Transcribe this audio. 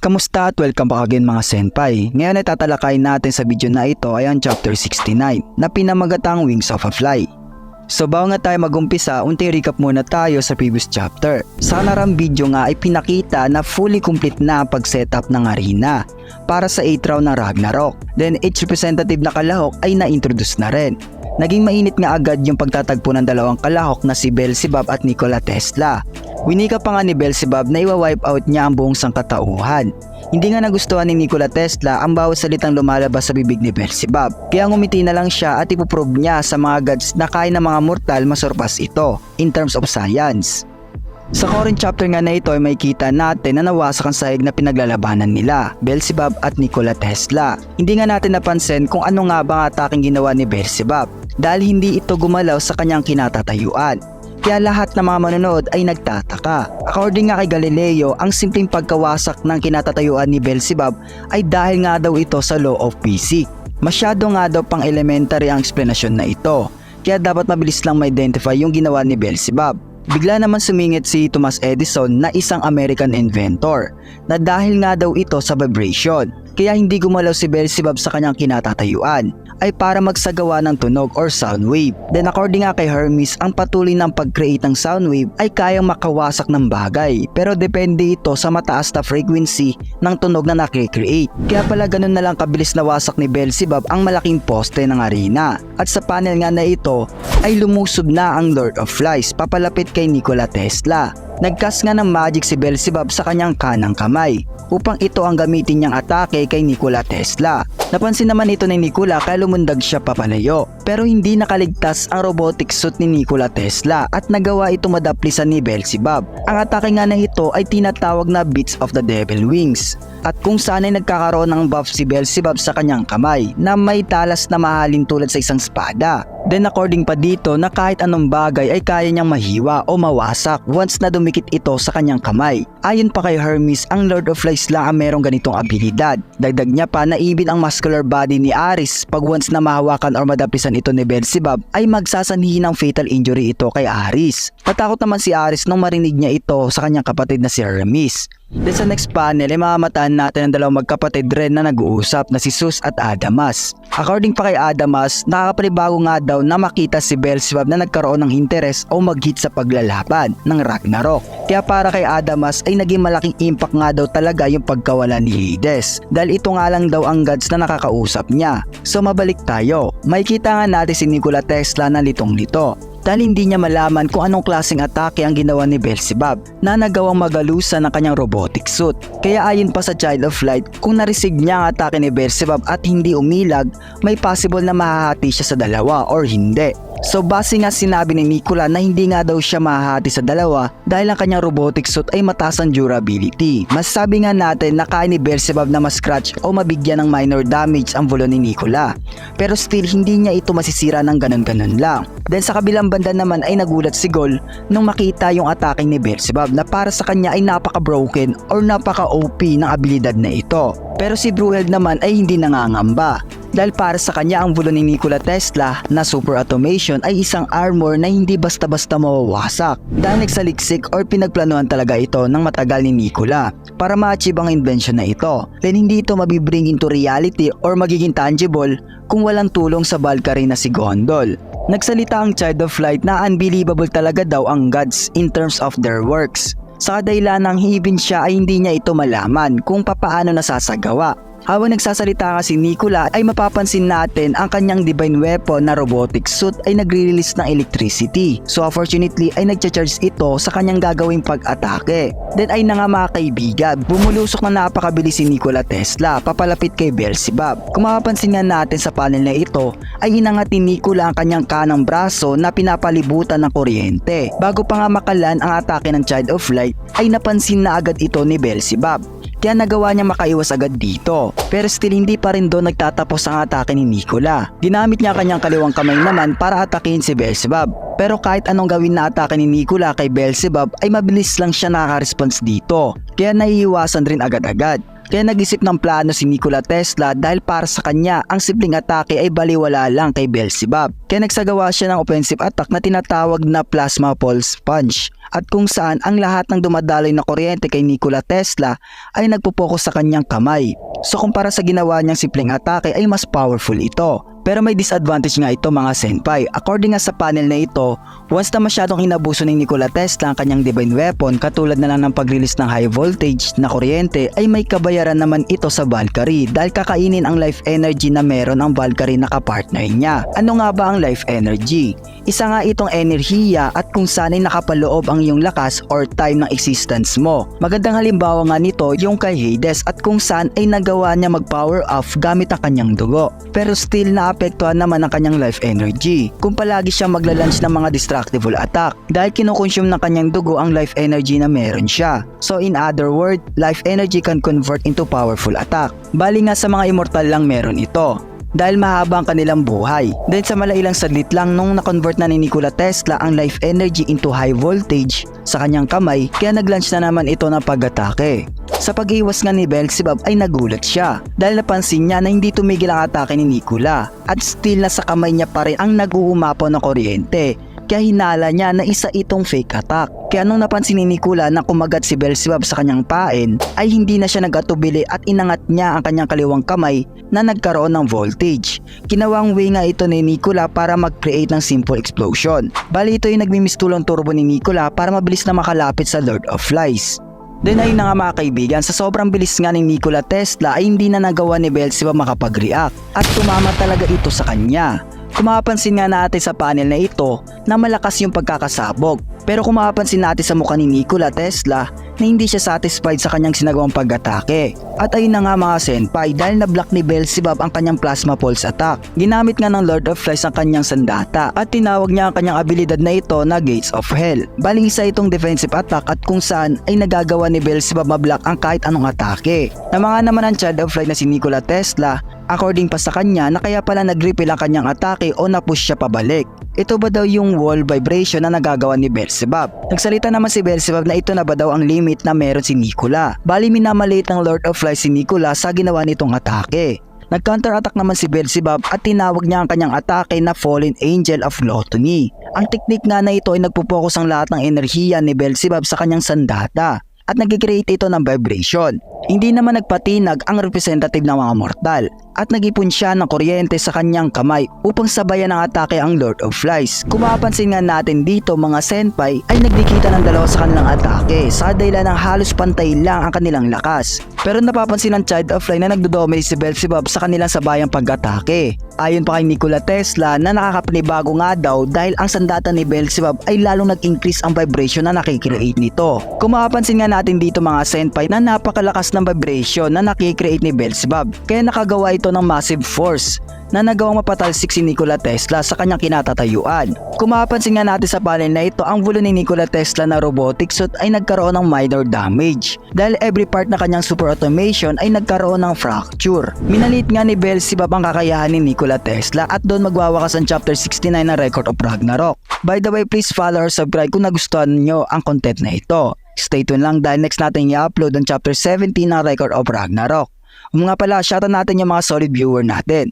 Kamusta at welcome back again mga senpai. Ngayon ay tatalakayin natin sa video na ito ay ang chapter 69 na pinamagatang Wings of a Fly. So bago nga tayo mag-umpisa, unti recap muna tayo sa previous chapter. Sa nakarang video nga ay pinakita na fully complete na ang pag-setup ng arena para sa 8th round ng Ragnarok. Then each representative na kalahok ay na-introduce na rin. Naging mainit nga agad yung pagtatagpo ng dalawang kalahok na si Beelzebub at Nikola Tesla. Winika pa nga ni Beelzebub na iwa-wipe out niya ang buong sangkatauhan. Hindi nga nagustuhan ni Nikola Tesla ang bawat salitang lumalabas sa bibig ni Beelzebub. Kaya ngumiti na lang siya at ipoprove niya sa mga gods na kaya ng mga mortal masurpass ito in terms of science. Sa current chapter nga na ito ay makikita natin na nawasak ang sahig na pinaglalabanan nila, Beelzebub at Nikola Tesla. Hindi nga natin napansin kung ano nga ba ang ataking ginawa ni Beelzebub dahil hindi ito gumalaw sa kanyang kinatatayuan. Kaya lahat ng mga manonood ay nagtataka. According nga kay Galileo, ang simpleng pagkawasak ng kinatatayuan ni Beelzebub ay dahil nga daw ito sa law of physics. Masyado nga daw pang elementary ang explanation na ito. Kaya dapat mabilis lang ma-identify yung ginawa ni Beelzebub. Bigla naman sumingit si Thomas Edison na isang American inventor na dahil nga daw ito sa vibration. Kaya hindi gumalaw si Beelzebub sa kanyang kinatatayuan ay para magsagawa ng tunog or sound wave. Then according nga kay Hermes, ang patuloy ng pag-create ng sound wave ay kayang makawasak ng bagay, pero depende ito sa mataas na frequency ng tunog na nakikreate. Kaya pala ganun na lang kabilis na wasak ni Beelzebub ang malaking poste ng arena. At sa panel nga na ito ay lumusob na ang Lord of Flies papalapit kay Nikola Tesla. Nagcast nga ng magic si Beelzebub sa kanyang kanang kamay upang ito ang gamitin niyang atake kay Nikola Tesla. Napansin naman ito ni Nikola kaya lumundag siya papalayo. Pero hindi nakaligtas ang robotic suit ni Nikola Tesla at nagawa ito madaplisan ni Beelzebub. Ang atake nga na ito ay tinatawag na Beats of the Devil Wings. At kung saan ay nagkakaroon ng buff si Beelzebub sa kanyang kamay na may talas na mahalin tulad sa isang espada. Then according pa dito na kahit anong bagay ay kaya niyang mahiwa o mawasak once na dumikit ito sa kanyang kamay. Ayon pa kay Hermes, ang Lord of Flies lang ang merong ganitong abilidad. Dagdag niya pa na even ang muscular body ni Ares pag once na mahawakan or madapisan ito ni Beelzebub ay magsasanhi ng fatal injury ito kay Ares. Natakot naman si Ares nung marinig niya ito sa kanyang kapatid na si Hermes. Then sa next panel ay mamamataan natin ang dalawang magkapatid rin na nag-uusap na si Zeus at Adamas. According pa kay Adamas, nakakapanibago nga daw na makita si Beelzebub na nagkaroon ng interes o mag-hit sa paglalaban ng Ragnarok. Kaya para kay Adamas ay naging malaking impact nga daw talaga yung pagkawala ni Hades dahil ito nga lang daw ang gods na nakakausap niya. So mabalik tayo, makikita nga natin si Nikola Tesla na litong-lito dahil hindi niya malaman kung anong klaseng atake ang ginawa ni Beelzebub na nagawang magalusan ng kanyang robotic suit. Kaya ayon pa sa Child of Light, kung nareceive niya ang atake ni Beelzebub at hindi umilag, may possible na mahahati siya sa dalawa or hindi. So base nga sinabi ni Nikola na hindi nga daw siya mahahati sa dalawa dahil ang kanyang robotic suit ay mataas ang durability. Masasabi nga natin na kaya ni Beelzebub na ma-scratch o mabigyan ng minor damage ang bulon ni Nikola. Pero still hindi niya ito masisira ng ganun-ganun lang. Then sa kabilang banda naman ay nagulat si Gol nung makita yung atake ni Beelzebub na para sa kanya ay napaka-broken or napaka-OP ng abilidad na ito. Pero si Bruheld naman ay hindi nangangamba. Dahil para sa kanya ang bulon ni Nikola Tesla na super automation ay isang armor na hindi basta-basta mawawasak. Dahil nagsaliksik or pinagplanuhan talaga ito ng matagal ni Nikola para ma-achieve ang invention na ito. Then hindi ito mabibring into reality or magiging tangible kung walang tulong sa Valkyrie na si Gondol. Nagsalita ang Child of Light na unbelievable talaga daw ang gods in terms of their works. Sa kadahilan ng even siya ay hindi niya ito malaman kung papaano nasasagawa. Habang nagsasalita nga si Nikola ay mapapansin natin ang kanyang divine weapon na robotic suit ay nagre-release ng electricity. So unfortunately ay nagcha-charge ito sa kanyang gagawing pag-atake. Then ay nga mga kaibigan, bumulusok na napakabilis si Nikola Tesla papalapit kay Beelzebub. Kung mapapansin nga natin sa panel na ito ay inangat ni Nikola ang kanyang kanang braso na pinapalibutan ng kuryente. Bago pa nga makalan ang atake ng Child of Light ay napansin na agad ito ni Beelzebub. Kaya nagawa niya makaiwas agad dito. Pero still hindi pa rin doon nagtatapos ang atake ni Nikola. Ginamit niya kanyang kaliwang kamay naman para atakihin si Beelzebub. Pero kahit anong gawin na atake ni Nikola kay Beelzebub ay mabilis lang siya nakaka-response dito. Kaya naiiwasan rin agad-agad. Kaya nag-isip ng plano si Nikola Tesla dahil para sa kanya ang simpleng atake ay baliwala lang kay Beelzebub. Kaya nagsagawa siya ng offensive attack na tinatawag na plasma pulse punch, at kung saan ang lahat ng dumadaloy na kuryente kay Nikola Tesla ay nagpo-focus sa kanyang kamay. So kumpara sa ginawa niyang simpleng atake ay mas powerful ito. Pero may disadvantage nga ito mga senpai. According nga sa panel na ito, once na masyadong inabuso ni Nikola Tesla ang kanyang divine weapon, katulad na lang ng pag-release ng high voltage na kuryente, ay may kabayaran naman ito sa Valkyrie dahil kakainin ang life energy na meron ang Valkyrie na kapartner niya. Ano nga ba ang life energy? Isa nga itong enerhiya at kung saan ay nakapaloob ang iyong lakas or time ng existence mo. Magandang halimbawa nga nito yung kay Hades, at kung saan ay nagawa niya mag-power off gamit ang kanyang dugo. Pero still naapektuhan naman ang kanyang life energy kung palagi siyang magla-launch ng mga destructible attack dahil kinukonsume ng kanyang dugo ang life energy na meron siya. So in other words, life energy can convert into powerful attack. Bali nga sa mga immortal lang meron ito dahil mahaba ang kanilang buhay. Then sa malailang saglit lang nung na-convert na ni Nikola Tesla ang life energy into high voltage sa kanyang kamay, kaya nag-launch na naman ito ng pag-atake. Sa pag-iwas nga ni Beelzebub ay nagulat siya dahil napansin niya na hindi tumigil ang atake ni Nikola at still nasa kamay niya pa rin ang nag-uumapaw na kuryente. Kaya hinala niya na isa itong fake attack. Kaya nung napansin ni Nikola na kumagat si Beelzebub sa kanyang pain, ay hindi na siya nag-atubili at inangat niya ang kanyang kaliwang kamay na nagkaroon ng voltage. Ginawang way nga ito ni Nikola para mag-create ng simple explosion. Bali ito yung nagmimistulong turbo ni Nikola para mabilis na makalapit sa Lord of Flies. Then ayun na nga mga kaibigan, sa sobrang bilis nga ni Nikola Tesla ay hindi na nagawa ni Beelzebub makapag-react at tumama talaga ito sa kanya. Kung mapapansin nga natin sa panel na ito na malakas yung pagkakasabog, pero kung mapapansin natin sa mukha ni Nikola Tesla na hindi siya satisfied sa kanyang sinagawang pag-atake. At ayun na nga mga senpai, dahil na-block ni Beelzebub ang kanyang plasma pulse attack, ginamit nga ng Lord of Flies ang kanyang sandata at tinawag niya ang kanyang abilidad na ito na Gates of Hell. Bali isa itong defensive attack at kung saan ay nagagawa ni Beelzebub mablock ang kahit anong atake. Na mga naman ang Child of Light na si Nikola Tesla, according pa sa kanya na kaya pala nag-repel ang kanyang atake o na-push siya pabalik. Ito ba daw yung wall vibration na nagagawa ni Beelzebub? Nagsalita naman si Beelzebub na ito na ba daw ang limit na meron si Nikola. Bali minamaliit ng Lord of Flies si Nikola sa ginawa nitong atake. Nag-counter-attack naman si Beelzebub at tinawag niya ang kanyang atake na Fallen Angel of Gluttony. Ang teknik nga na ito ay nagpo-focus ang lahat ng enerhiya ni Beelzebub sa kanyang sandata at nag-create ito ng vibration. Hindi naman nagpatinag ang representative ng mga mortal at nag-ipon siya ng kuryente sa kanyang kamay upang sabayan ng atake ang Lord of Flies. Kung mapapansin nga natin dito mga senpai ay nagdikita ng dalawa sa kanilang atake sa dahilan ng halos pantay lang ang kanilang lakas. Pero napapansin ng Child of Light na nagdodominate si Beelzebub sa kanilang sabayang pag-atake. Ayon pa kay Nikola Tesla na nakakapanibago nga daw dahil ang sandata ni Beelzebub ay lalong nag-increase ang vibration na nakikreate nito. Kung mapapansin nga natin dito mga senpai na napakalakas ng vibration na nakikreate ni Beelzebub, kaya nakagawa ito ng massive force na nagawang mapatalsik si Nikola Tesla sa kanyang kinatatayuan. Kung mapapansin nga natin sa panel na ito, ang vulo ni Nikola Tesla na robotic suit ay nagkaroon ng minor damage dahil every part na kanyang super automation ay nagkaroon ng fracture. Minalit nga ni Beelzebub ang kakayahan ni Nikola Tesla at doon magwawakas ang chapter 69 ng Record of Ragnarok. By the way, please follow or subscribe kung nagustuhan nyo ang content na ito. Stay tuned lang dahil next natin i-upload ang chapter 17 ng Record of Ragnarok. Nga pala, shoutout natin yung mga solid viewer natin.